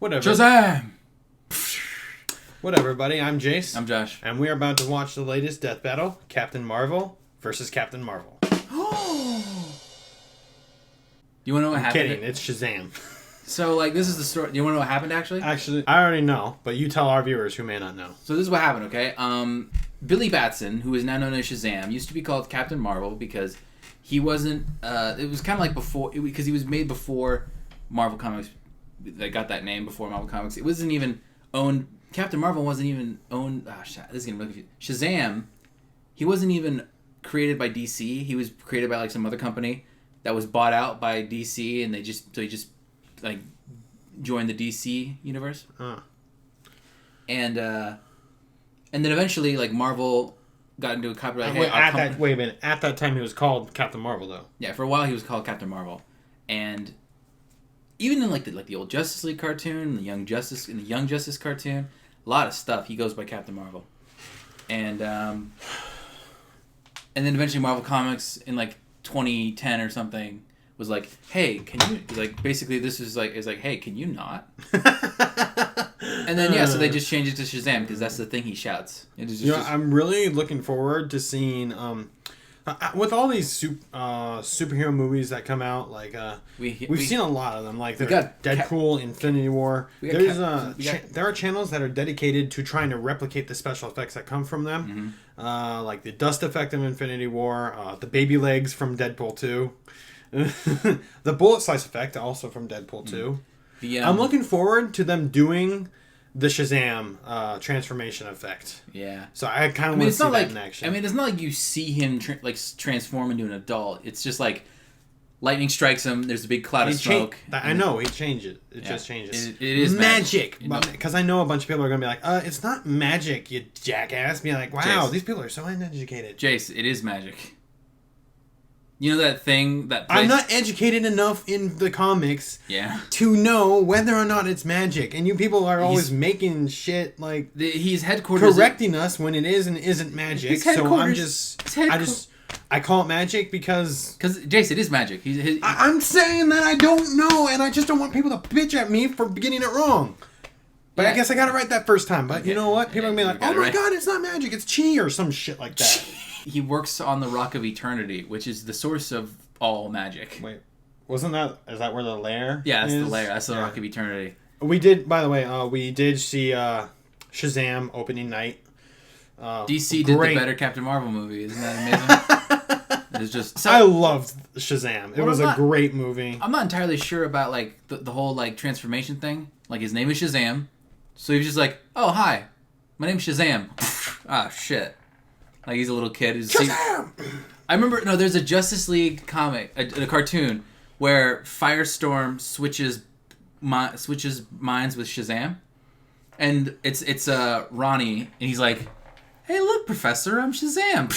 Whatever. Shazam! Whatever, buddy. I'm Jace. I'm Josh. And we're about to watch the latest death battle, Captain Marvel versus Captain Marvel. You want to know what happened? Kidding. It's Shazam. So, this is the story. You want to know what happened, actually? Actually, I already know, but you tell our viewers who may not know. So this is what happened, okay? Billy Batson, who is now known as Shazam, used to be called Captain Marvel because he wasn't... it was kind of like before... Because he was made before Marvel Comics. They got that name before Marvel Comics. It wasn't even owned... Captain Marvel wasn't even owned... This is going to be confusing. Shazam, he wasn't even created by DC. He was created by some other company that was bought out by DC, and he just joined the DC universe. And then eventually Marvel got into a copyright. Wait a minute. At that time, he was called Captain Marvel, though. Yeah, for a while he was called Captain Marvel, and even in the old Justice League cartoon, the Young Justice cartoon, a lot of stuff he goes by Captain Marvel, and then eventually Marvel Comics in 2010 or something was like, hey, can you basically this is hey, can you not? And then so they just changed it to Shazam because that's the thing he shouts. I'm really looking forward to seeing with all these superhero movies that come out. We've seen a lot of them. Deadpool, Infinity War. There are channels that are dedicated to trying to replicate the special effects that come from them, like the dust effect of Infinity War, the baby legs from Deadpool 2, the bullet slice effect also from Deadpool 2. I'm looking forward to them doing the Shazam transformation effect. Yeah. So I kind of want to see that in action. I mean, it's not like you see him transform into an adult. It's just lightning strikes him. There's a big cloud of smoke. I know he changes. It just changes. It is magic. Because I know a bunch of people are going to be like, "It's not magic, you jackass." Be like, "Wow, Jace, these people are so uneducated." Jace, it is magic. You know that thing that I'm not educated enough in the comics to know whether or not it's magic. And you people are always making shit he's headquarters correcting us when it is and isn't magic. So I call it magic because Jace, it is magic. I'm saying that I don't know, and I just don't want people to bitch at me for getting it wrong. But I guess I got it right that first time. But you know what? People are going to be like, "Oh my god, it's not magic, it's chi," or some shit like that. He works on the Rock of Eternity, which is the source of all magic. Wait, is that where the lair? Yeah, that's the lair. That's the Rock of Eternity. We did, by the way, we did see Shazam opening night. DC did the better Captain Marvel movie. Isn't that amazing? It's just... I loved Shazam. It was a great movie. I'm not entirely sure about the whole transformation thing. His name is Shazam, so he was just "Oh, hi, my name's Shazam." Shit. He's a little kid. Shazam! I remember, there's a Justice League comic, a cartoon, where Firestorm switches minds with Shazam. And it's Ronnie, and he's like, "Hey, look, Professor, I'm Shazam."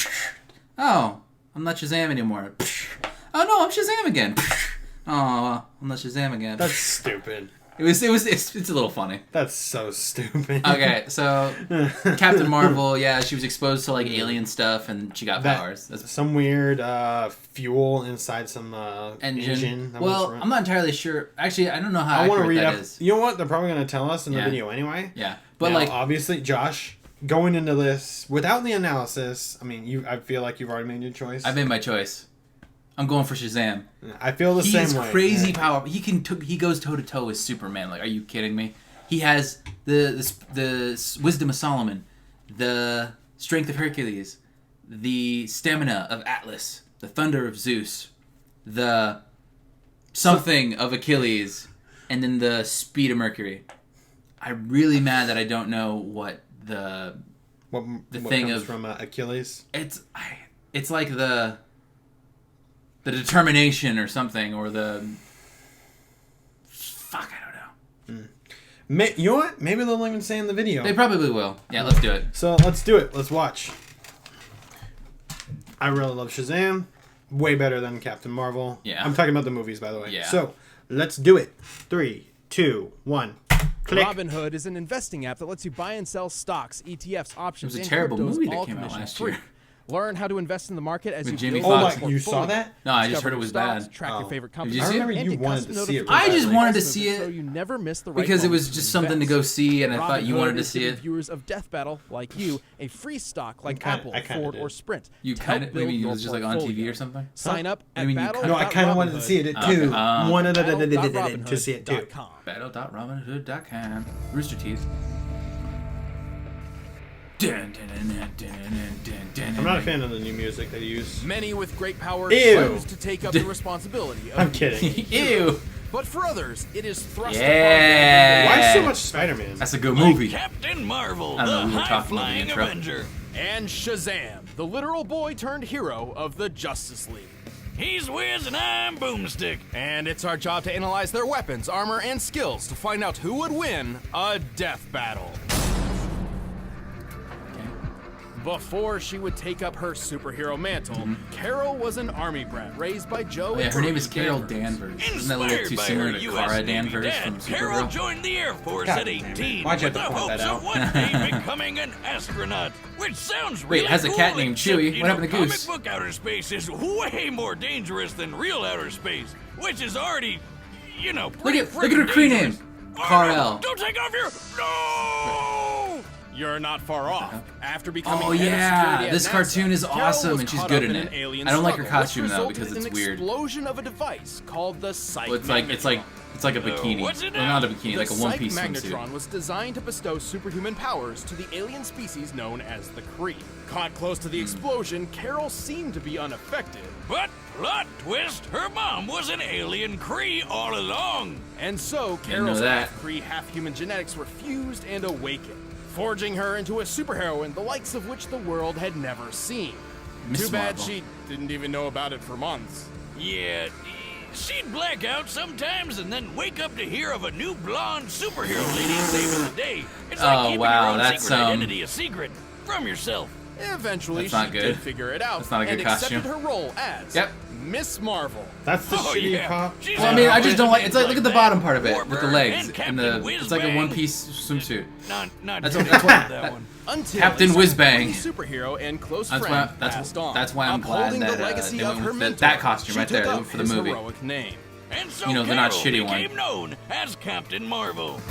"Oh, I'm not Shazam anymore." "Oh, no, I'm Shazam again." "Oh, I'm not Shazam again." That's stupid. It's a little funny. That's so stupid. Okay, so Captain Marvel, she was exposed to alien stuff and she got powers. That's some weird fuel inside some engine. I'm not entirely sure. Actually, I don't know how accurate that is. You know what? They're probably going to tell us in the video anyway. Yeah, but now, obviously, Josh, going into this without the analysis, I mean, I feel like you've already made your choice. I've made my choice. I'm going for Shazam. I feel the same way. He's crazy power. He goes toe to toe with Superman. Are you kidding me? He has the wisdom of Solomon, the strength of Hercules, the stamina of Atlas, the thunder of Zeus, the something of Achilles, and then the speed of Mercury. I'm really mad that I don't know what thing comes from Achilles. It's like the determination or something, or the... Fuck, I don't know. You know what? Maybe they'll even say in the video. They probably will. Yeah, let's do it. So, let's do it. Let's watch. I really love Shazam. Way better than Captain Marvel. Yeah. I'm talking about the movies, by the way. Yeah. So, let's do it. 3, 2, 1. Click. Robinhood is an investing app that lets you buy and sell stocks, ETFs, options, It was a and terrible cryptos, movie that all came out commission last free. year. Learn how to invest in the market as you Jamie build Foxx. your portfolio. You saw that? No, I just heard it was bad. Track your favorite companies. Did you see it? I remember you wanted to see it. I just wanted to see So it you never miss the right because it was moments just to something to invest. go see, and I thought you Robinhood wanted to is see giving it. Viewers of Death Battle like you a free stock like Apple, I kinda Ford, did. or Sprint. You to kind help of build maybe it your was just like on TV portfolio. or something. Sign up at You mean you battle. kinda- No, I kind of wanted to see it too. Wanted to see it too. Battle.robinhood.com. Rooster Teeth. I'm not a fan of the new music they use. Many with great power Ew. choose to take up the responsibility of I'm kidding. Ew. But for others, it is thrust Yeah. upon Why so much Spider-Man? That's a good movie. Captain Marvel, I don't know, the we were talking about the high-flying intro. Avenger. and Shazam, the literal boy turned hero of the Justice League. He's Wiz and I'm Boomstick. And it's our job to analyze their weapons, armor, and skills to find out who would win a death battle. Before she would take up her superhero mantle, Carol was an army brat raised by Joe. Oh, yeah, and her name is Bertie Carol Danvers. Danvers. Isn't that a little Inspired too by similar her to U.S. Cara Navy Danvers dad, from Carol Supergirl? joined the Air Force God at damn it. 18 Why'd you with the have to point hopes that of out? one day becoming an astronaut. Which sounds really Wait, has a cool, cat named except, Chewie. you What know, happened to Goose? Comic book outer space is way more dangerous than real outer space, which is already, you know, Look pretty at her Kree name. dangerous. Oh, Kal-El. Don't take off your... No! You're not far off. After becoming Oh head of yeah, security at this NASA, cartoon is Carol awesome was and she's caught good up in an it. alien I don't like her struggle, costume which though resulted because in it's an weird. explosion of a device called the Psych Well, it's like a bikini. what's it Well, now? not a bikini, The like a one-piece Psych swimsuit. Magnetron was designed to bestow superhuman powers to the alien species known as the Kree. Caught close to the explosion, Carol seemed to be unaffected. But, plot twist, her mom was an alien Kree all along. And so, know Carol's that. half-Kree, half-human genetics were fused and awakened, forging her into a superheroine the likes of which the world had never seen. Miss Too bad Marvel. she didn't even know about it for months. Yeah, she'd black out sometimes and then wake up to hear of a new blonde superhero lady saving the day. It's like Oh, keeping wow, your own that's, secret identity a secret from yourself. Eventually, That's not she good. did figure it out That's not a good and costume. accepted her role as Yep. Miss Marvel. That's the Oh, shitty yeah. cop. She's Well, I a mean, I just don't like. things It's like look at the that. bottom part of it with the Warbird legs and and Captain the. It's like a Whiz-Bang. one-piece swimsuit. Not That's Johnny what- that's what- that one. Until Captain this Whiz-Bang. superhero and close That's friend why- passed on. that's why I'm glad Upholding that, the legacy they of went her with mentor, that costume she right there. took They up went for the his movie. heroic name. And so You know, they're not Carol shitty became one. known as Captain Marvel.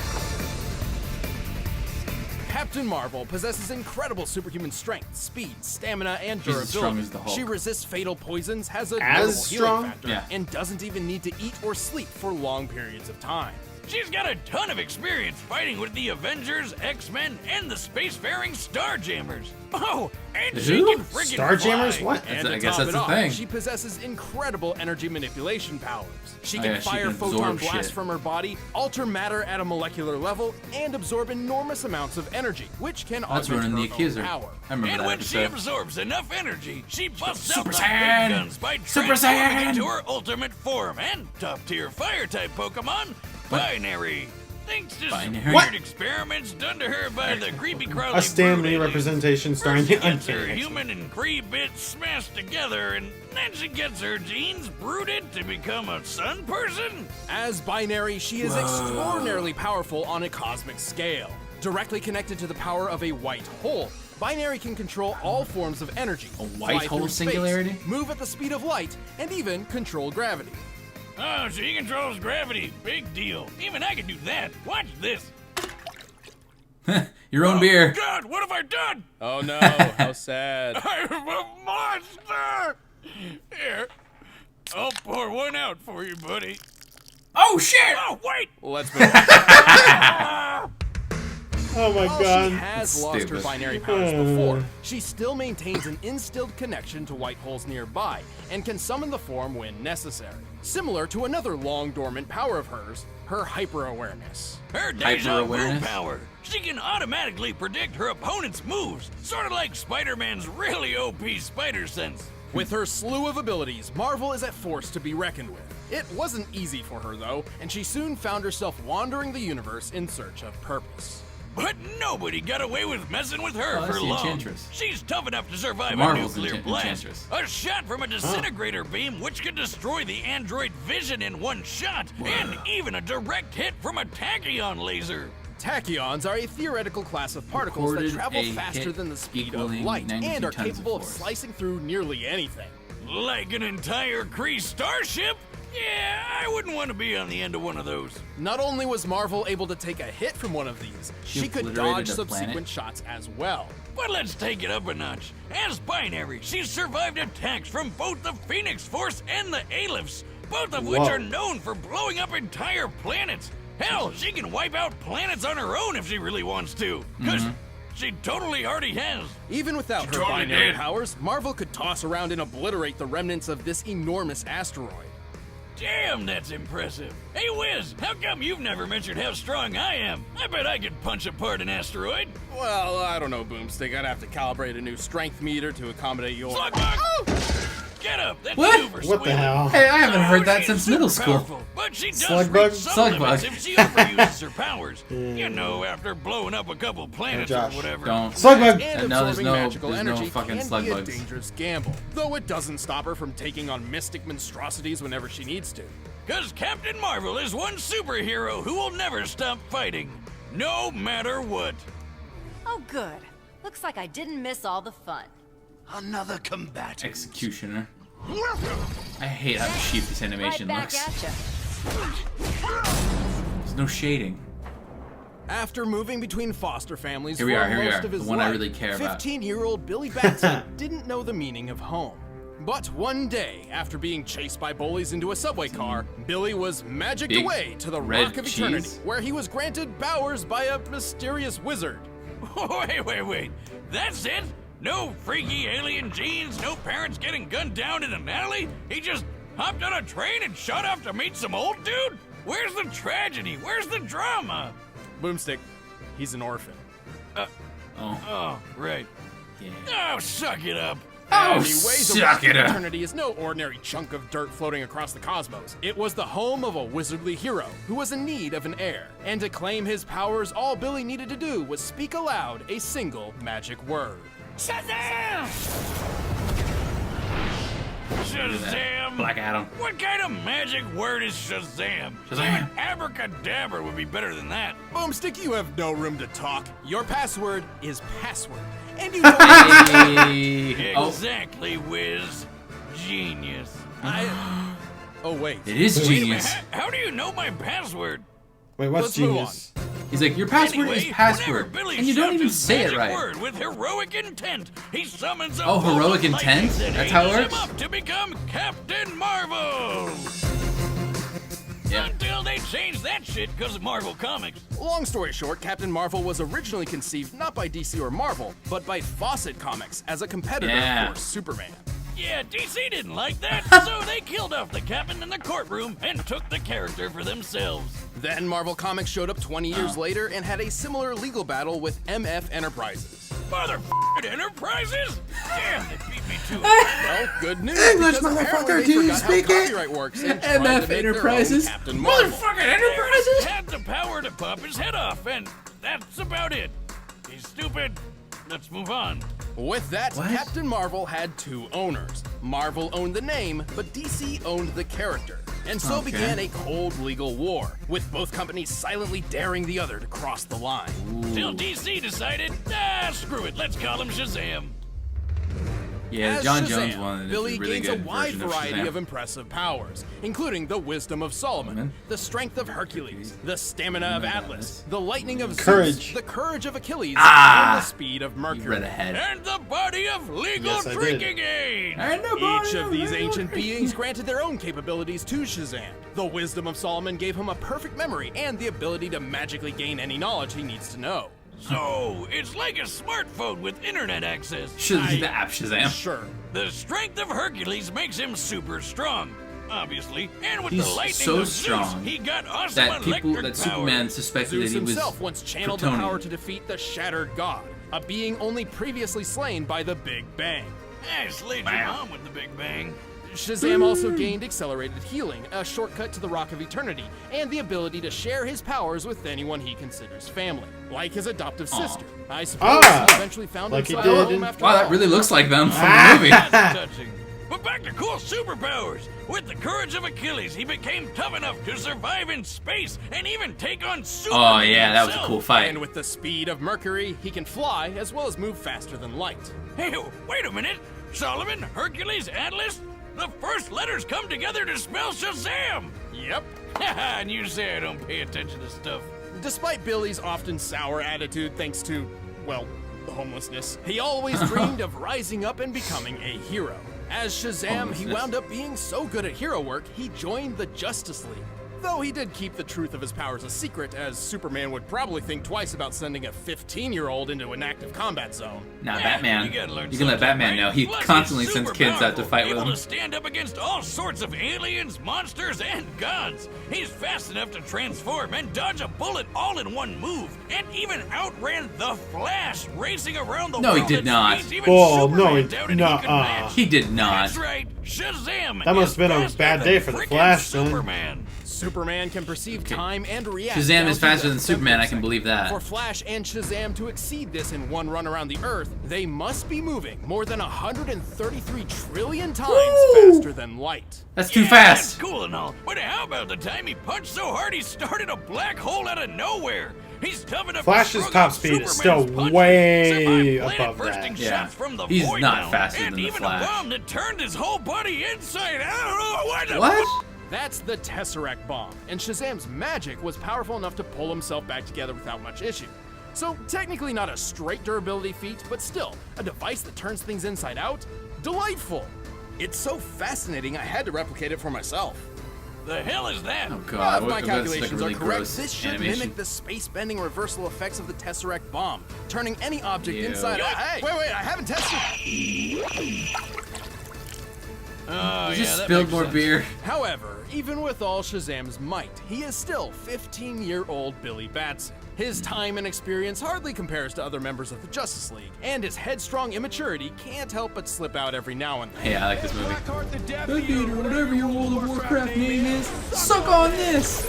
Captain Marvel possesses incredible superhuman strength, speed, stamina, and She's as strong durability. as the Hulk. She resists fatal poisons, has a As notable strong? healing factor, Yeah. and doesn't even need to eat or sleep for long periods of time. She's got a ton of experience fighting with the Avengers, X-Men, and the spacefaring Starjammers. Oh, and she Who? can friggin' Starjammers? fly. What? And I to guess top that's it the off, thing. she possesses incredible energy manipulation powers. She Oh, can yeah, she fire can photon absorb blasts shit. from her body, alter matter at a molecular level, and absorb enormous amounts of energy, which can That's augment running her the Accuser. own power. I remember And that when she episode. absorbs enough energy, she busts out Super the Saiyan! big guns by Super transforming Saiyan! into her ultimate form and top-tier fire-type Pokemon, Binary. Thanks to some Binary? weird experiments done to her by the creepy Crowley A Stan Lee brood aliens. representation starring First she the gets her Uncanny X-Men. human and Kree bits smashed together, and then she gets her genes brooded to become a sun person? As Binary, she is extraordinarily powerful on a cosmic scale. Directly connected to the power of a white hole, Binary can control all forms of energy. A white fly hole through space, singularity? move at the speed of light, and even control gravity. Oh, she controls gravity. Big deal. Even I can do that. Watch this. Your own beer. God, what have I done? Oh no, how sad. I'm a monster! Here, I'll pour one out for you, buddy. Oh shit! Oh, wait! Let's move on. Oh my While she god. has lost her Stupid. binary powers before, she still maintains an instilled connection to white holes nearby and can summon the form when necessary. Similar to another long dormant power of hers, her hyper-awareness. Her deja vu Hyper-awareness? power. She can automatically predict her opponent's moves, sort of like Spider-Man's really OP spider sense. With her slew of abilities, Marvel is a force to be reckoned with. It wasn't easy for her though, and she soon found herself wandering the universe in search of purpose. But nobody got away with messing with her Oh, that's for the long. Enchantress. She's tough enough to survive Marvel's a nuclear blast, Enchantress. a shot from a disintegrator beam which could destroy the android vision in one shot, and even a direct hit from a tachyon laser. Tachyons are a theoretical class of particles that travel faster than the speed of light and are capable of slicing through nearly anything. Like an entire Kree starship? Yeah, I wouldn't want to be on the end of one of those. Not only was Marvel able to take a hit from one of these, she could dodge subsequent shots as well. But let's take it up a notch. As Binary, she's survived attacks from both the Phoenix Force and the Alephists, both of which are known for blowing up entire planets. Hell, she can wipe out planets on her own if she really wants to, because she totally already has. Even without her binary powers, Marvel could toss around and obliterate the remnants of this enormous asteroid. Damn, that's impressive. Hey, Wiz, how come you've never mentioned how strong I am? I bet I could punch apart an asteroid. Well, I don't know, Boomstick. I'd have to calibrate a new strength meter to accommodate your... Slugbug! Get up! That's What the hell? Hey, I haven't heard that since middle school. Powerful, but she does Slugbug? reach some limits if she overuses her powers. You know, after blowing up a couple planets or whatever. Don't. Slugbug! And No, absorbing magical there's energy no fucking can be a Slugbugs. dangerous gamble, though it doesn't stop her from taking on mystic monstrosities whenever she needs to. Because Captain Marvel is one superhero who will never stop fighting, no matter what. Oh, good. Looks like I didn't miss all the fun. Another combatant. Executioner. I hate how cheap this animation Right back looks. at ya. There's no shading. After moving between foster families Here we are, most of the his one I life, really care about. 15-year-old Billy Batson didn't know the meaning of home. But one day, after being chased by bullies into a subway car, Billy was magicked Big away to the red Rock of Eternity, cheese. where he was granted powers by a mysterious wizard. Wait. That's it? No freaky alien genes, no parents getting gunned down in an alley? He just hopped on a train and shot off to meet some old dude? Where's the tragedy? Where's the drama? Boomstick, he's an orphan. Oh, right. Yeah. Oh, suck it up. Oh, The suck Rock it of up. Eternity is no ordinary chunk of dirt floating across the cosmos. It was the home of a wizardly hero who was in need of an heir. And to claim his powers, all Billy needed to do was speak aloud a single magic word. Shazam! Shazam! Black Adam. What kind of magic word is Shazam? Shazam. Abracadabra would be better than that. Boomstick, you have no room to talk. Your password is password. And you don't Hey. Oh, Exactly, Wiz. Genius. Oh, wait. it is Wait a minute, genius. how do you know my password? Wait, what's Let's move genius? He's like, your password Anyway, is password, whenever Billy and you don't shouts even his say it magic right. word with heroic intent, he summons a Oh, bolt heroic of lightning intent? that That's how it ages him works? up to become Captain Marvel. Yeah. Until they changed that shit because of Marvel Comics. Long story short, Captain Marvel was originally conceived not by DC or Marvel, but by Fawcett Comics as a competitor Yeah. for Superman. Yeah, DC didn't like that, so they killed off the captain in the courtroom and took the character for themselves. Then Marvel Comics showed up 20 years later and had a similar legal battle with MF Enterprises. Motherfucking Enterprises? Damn, they beat me to it. Well, good news. English, because apparently motherfucker, they do you forgot speak how it? copyright works and tried to MF make their own Enterprises? Captain Marvel. Motherfucking Enterprises? Had the power to pop his head off, and that's about it. He's stupid. Let's move on. With that, What? Captain Marvel had two owners. Marvel owned the name, but DC owned the character. And so Okay. began a cold legal war, with both companies silently daring the other to cross the line. Till DC decided, screw it, let's call him Shazam. Yeah, As John Shazam, Jones wanted Billy a really gains a good wide version variety Shazam. of impressive powers, including the wisdom of Solomon, Solomon. the strength of Hercules, the stamina of Atlas, the lightning of Courage. Zeus, the courage of Achilles, Ah! and the speed of You Mercury. read ahead. And the body of legal Yes, I did. drinking aid. Each of these ancient beings granted their own capabilities to Shazam. The wisdom of Solomon gave him a perfect memory and the ability to magically gain any knowledge he needs to know. So, it's like a smartphone with internet access. The app Shazam. Sure. The strength of Hercules makes him super strong, obviously. And with He's the lightning so of Zeus, strong he got awesome that people, electric that power. Superman suspected Zeus that he was himself once channeled the Kryptonian. power to defeat the Shattered God, a being only previously slain by the Big Bang. I slayed your Bam. mom with the Big Bang. Shazam also gained accelerated healing, a shortcut to the Rock of Eternity, and the ability to share his powers with anyone he considers family, like his adoptive sister. I suppose he eventually found like he himself a did home in- after Wow, all. that really looks like them from the movie. That's touching. But back to cool superpowers. With the courage of Achilles, he became tough enough to survive in space and even take on Superman. Oh yeah, that was a cool fight. And with the speed of Mercury, he can fly as well as move faster than light. Hey, wait a minute. Solomon, Hercules, Atlas? The first letters come together to spell Shazam! Yep. And you say I don't pay attention to stuff. Despite Billy's often sour attitude thanks to, well, homelessness, he always dreamed of rising up and becoming a hero. As Shazam, he wound up being so good at hero work, he joined the Justice League. Though he did keep the truth of his powers a secret, as Superman would probably think twice about sending a 15-year-old into an active combat zone. Nah, Batman. You can let Batman know. He constantly sends kids out to fight with him. Able to stand up against all sorts of aliens, monsters, and gods. He's fast enough to transform and dodge a bullet all in one move, and even outran the Flash, racing around the world. No, he did not. Oh, no, he did not. That's right, Shazam. That must have been a bad day for the Flash, son. Superman. Superman can perceive time and react. Shazam is faster than Superman, I can believe that. For Flash and Shazam to exceed this in one run around the Earth, they must be moving more than 133 trillion times faster than light. That's too fast. That's cool and all, but how about the time he punched so hard he started a black hole out of nowhere? He's tough enough. Flash's top speed is still way above that. Yeah, he's not faster than the even Flash. A bomb that turned his whole body inside out. What? That's the Tesseract bomb, and Shazam's magic was powerful enough to pull himself back together without much issue. So technically not a straight durability feat, but still, a device that turns things inside out? Delightful! It's so fascinating I had to replicate it for myself. The hell is that? Oh god, If my calculations like really are correct, gross this should animation. mimic the space-bending reversal effects of the Tesseract bomb, turning any object inside out. Hey, wait, I haven't tested. Oh, You just spilled more beer. However, even with all Shazam's might, he is still 15-year-old Billy Batson. His time and experience hardly compares to other members of the Justice League, and his headstrong immaturity can't help but slip out every now and then. Yeah, I like this movie. Good dude, or whatever your World of Warcraft name is, suck on this!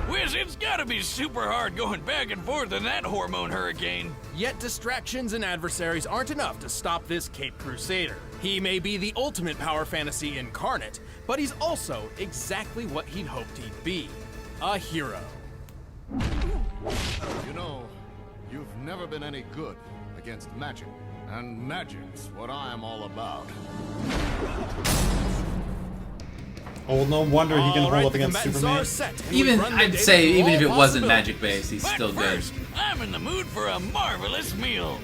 Wiz, it's gotta be super hard going back and forth in that hormone hurricane. Yet distractions and adversaries aren't enough to stop this Caped Crusader. He may be the ultimate power fantasy incarnate, but he's also exactly what he'd hoped he'd be. A hero. You know, you've never been any good against magic, and magic's what I'm all about. Oh, no wonder he can hold up against Superman. Even, I'd say, even if it wasn't magic-based, he's still good. I'm in the mood for a marvelous meal.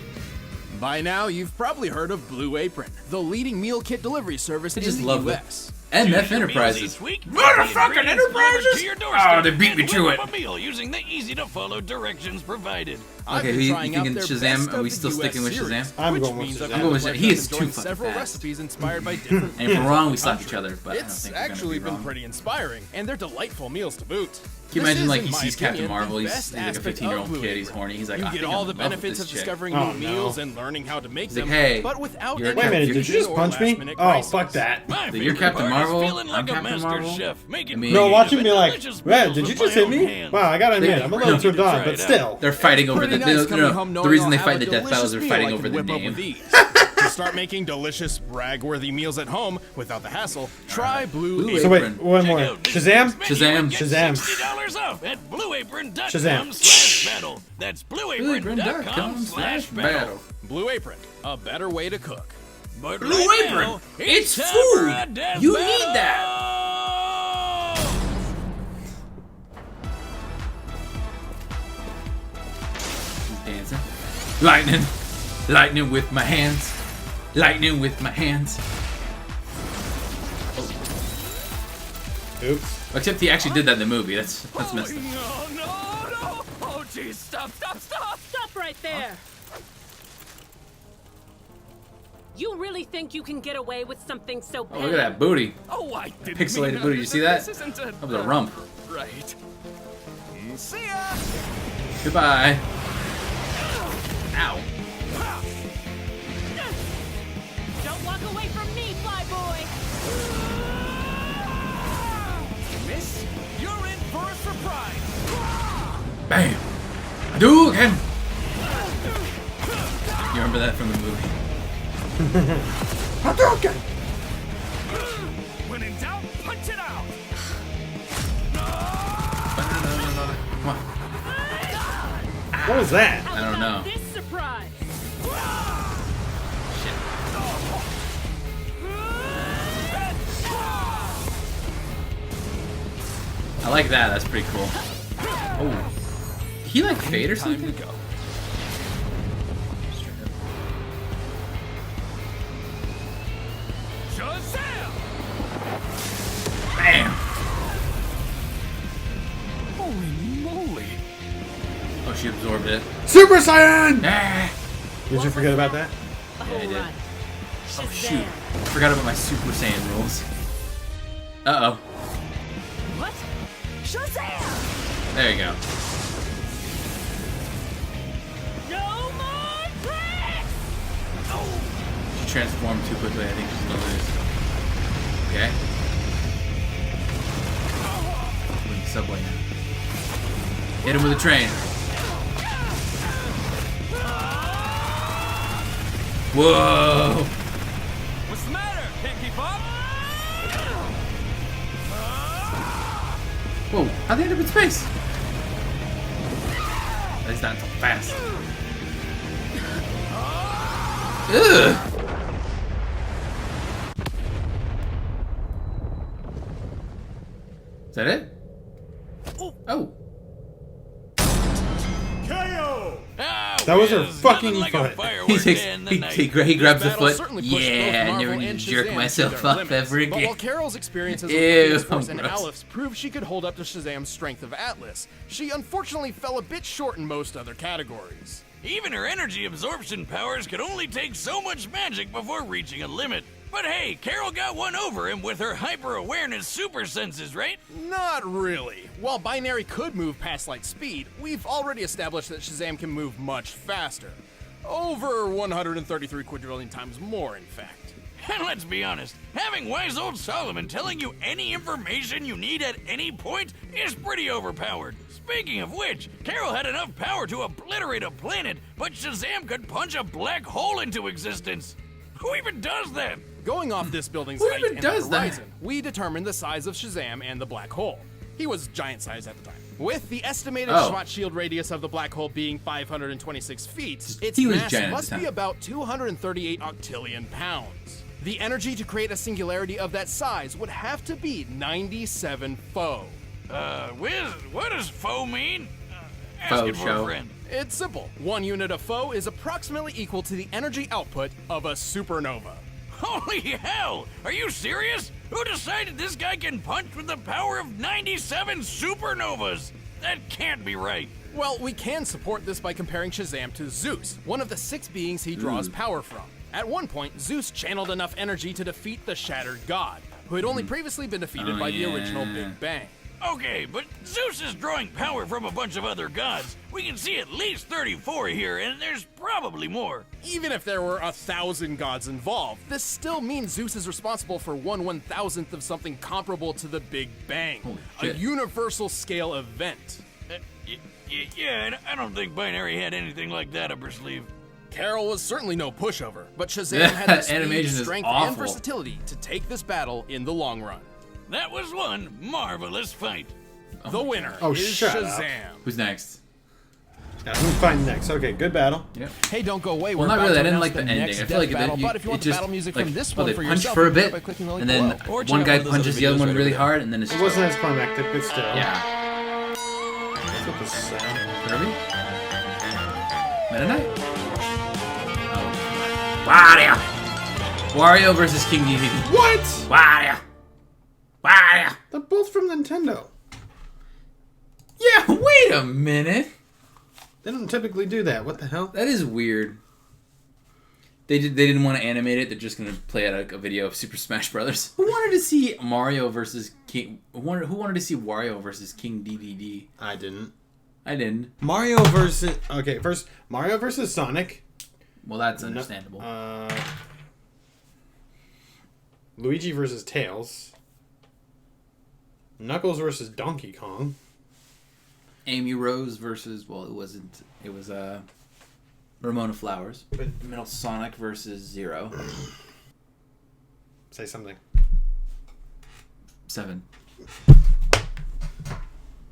By now, you've probably heard of Blue Apron, the leading meal kit delivery service in the U.S. NF Enterprises. Motherfucking Enterprises? Oh, they beat me to it. A meal using the easy-to-follow directions provided. Okay, you thinking Shazam? Are we still sticking with Shazam? I'm going with Shazam. I'm going with Shazam. He is too fucking several fast. recipes inspired by different And if we're wrong, we slap each other. But it's I don't think actually we're gonna be been wrong. pretty inspiring, and they're delightful meals to boot. Can you This imagine, is, like, in he my sees Captain opinion, Marvel, the he's best like a aspect 15-year-old of Blue kid, he's Apron. horny, he's like, You I get think all I'm the in love with benefits this of chick. discovering Oh, new no. meals and learning how to make He's them, like, hey, but without you're any Wait a minute, did you just or punch me? last-minute Oh, crises. fuck that. My You're favorite Captain part is Marvel, feeling like I'm a Captain master Marvel. chef, making I mean- No, Yeah, watching me like, delicious man, meals did you with just my hit own me? hands. Wow, I gotta admit, I'm a little turned on, but still. They're fighting over the... Pretty nice coming home The knowing reason they I'll fight have the a Death Battles, they're delicious fighting meal I over can the whip up name. with ease. To start making delicious, brag-worthy meals at home without the hassle, try Blue Apron. So wait, one more. Shazam? Shazam. Shazam. $60 off at Shazam. blueapron.com/battle. That's Blueapron.com/battle. blueapron.com/battle. Blue Apron, a better way to cook. But Blue right Apron, now, it's time food. for a death You battle. need that. He's dancing. Lightning. Lightning with my hands. Lightning with my hands. Oops. Except he actually did that in the movie. That's messed up. No. Oh, jeez, stop. Stop right there! You really think you can get away with something so Oh, look at that booty. Oh, I didn't Pixelated mean booty. You see that? This isn't a... That was a rump. Right. See ya! Goodbye. Ow. Don't walk away from me, Flyboy! Miss, you're in for a surprise. Bam. Hadouken. You remember that from the movie? Hadouken! When in doubt, punch it out. Come on. What was that? I don't know. This surprise. Shit. I like that. That's pretty cool. Oh. He like fade or something? Time to go. Shazam! Bam! Holy moly! Oh, she absorbed it. Super Saiyan! Ah. Did you forget about that? Yeah, I did. Alright. Oh, shoot. I forgot about my Super Saiyan rules. Uh-oh. What? Shazam! There you go. No more tricks! She transformed too quickly. I think she's gonna lose. Okay. We're in the subway now. Hit him with a train. Whoa! What's the matter? Can't keep up? Whoa! How'd they end up in space? At least not so fast. Ugh! Is that it? Oh. That was her fucking foot. He grabs the foot. Yeah, I never need to jerk myself up ever But while again. Carol's experiences with Ew, Phoenix Force and gross. Aleph proved she could hold up to Shazam's strength of Atlas, she unfortunately fell a bit short in most other categories. Even her energy absorption powers could only take so much magic before reaching a limit. But hey, Carol got one over him with her hyper-awareness super senses, right? Not really. While Binary could move past light speed, we've already established that Shazam can move much faster. Over 133 quadrillion times more, in fact. And let's be honest, having wise old Solomon telling you any information you need at any point is pretty overpowered. Speaking of which, Carol had enough power to obliterate a planet, but Shazam could punch a black hole into existence. Who even does that? Going off this building's Who height even and does that? horizon, we determined the size of Shazam and the black hole. He was giant size at the time. With the estimated shot shield radius of the black hole being 526 feet, its He was mass giant at must the be time. about 238 octillion pounds. The energy to create a singularity of that size would have to be 97 foe. Wiz, what does foe mean? Foe Asking for show. a friend. It's simple. 1 unit of foe is approximately equal to the energy output of a supernova. Holy hell! Are you serious? Who decided this guy can punch with the power of 97 supernovas? That can't be right. Well, we can support this by comparing Shazam to Zeus, one of the 6 beings he draws power from. At one point, Zeus channeled enough energy to defeat the Shattered God, who had only previously been defeated by the original Big Bang. Okay, but Zeus is drawing power from a bunch of other gods. We can see at least 34 here, and there's probably more. Even if there were 1,000 gods involved, this still means Zeus is responsible for 1/1000th of something comparable to the Big Bang, a shit. universal scale event. Yeah, and I don't think Binary had anything like that up her sleeve. Carol was certainly no pushover, but Shazam had the speed, Animation is strength, awful. and versatility to take this battle in the long run. That was one marvelous fight. The winner Oh, is shut up. Shazam. Who's next? Yeah, who's fighting next? Okay, good battle. Yep. Hey, don't go away. Well, We're not about really. to I didn't announce like the ending. next I feel like death battle, it but if you want the just battle music like, from this well, one they for punch yourself, for a you can bit, by clicking the link and then below. Or one check guy out those other punches the other videos one right really over hard, and then it's It just wasn't as climactic, but still. yeah. That's what this said. Kirby? Meta Knight? Oh. Wario! Wario versus King Dedede. What? Wario! Wario! They're both from Nintendo. Yeah, wait a minute. They don't typically do that. What the hell? That is weird. They didn't want to animate it. They're just gonna play out a video of Super Smash Brothers. Who wanted to see Mario versus King? Who wanted to see Wario versus King Dedede? I didn't. I didn't. Mario versus... Okay, first, Mario versus Sonic. Well, that's understandable. Luigi versus Tails. Knuckles versus Donkey Kong. Amy Rose versus it was Ramona Flowers. Metal Sonic versus Zero. Say something. 7.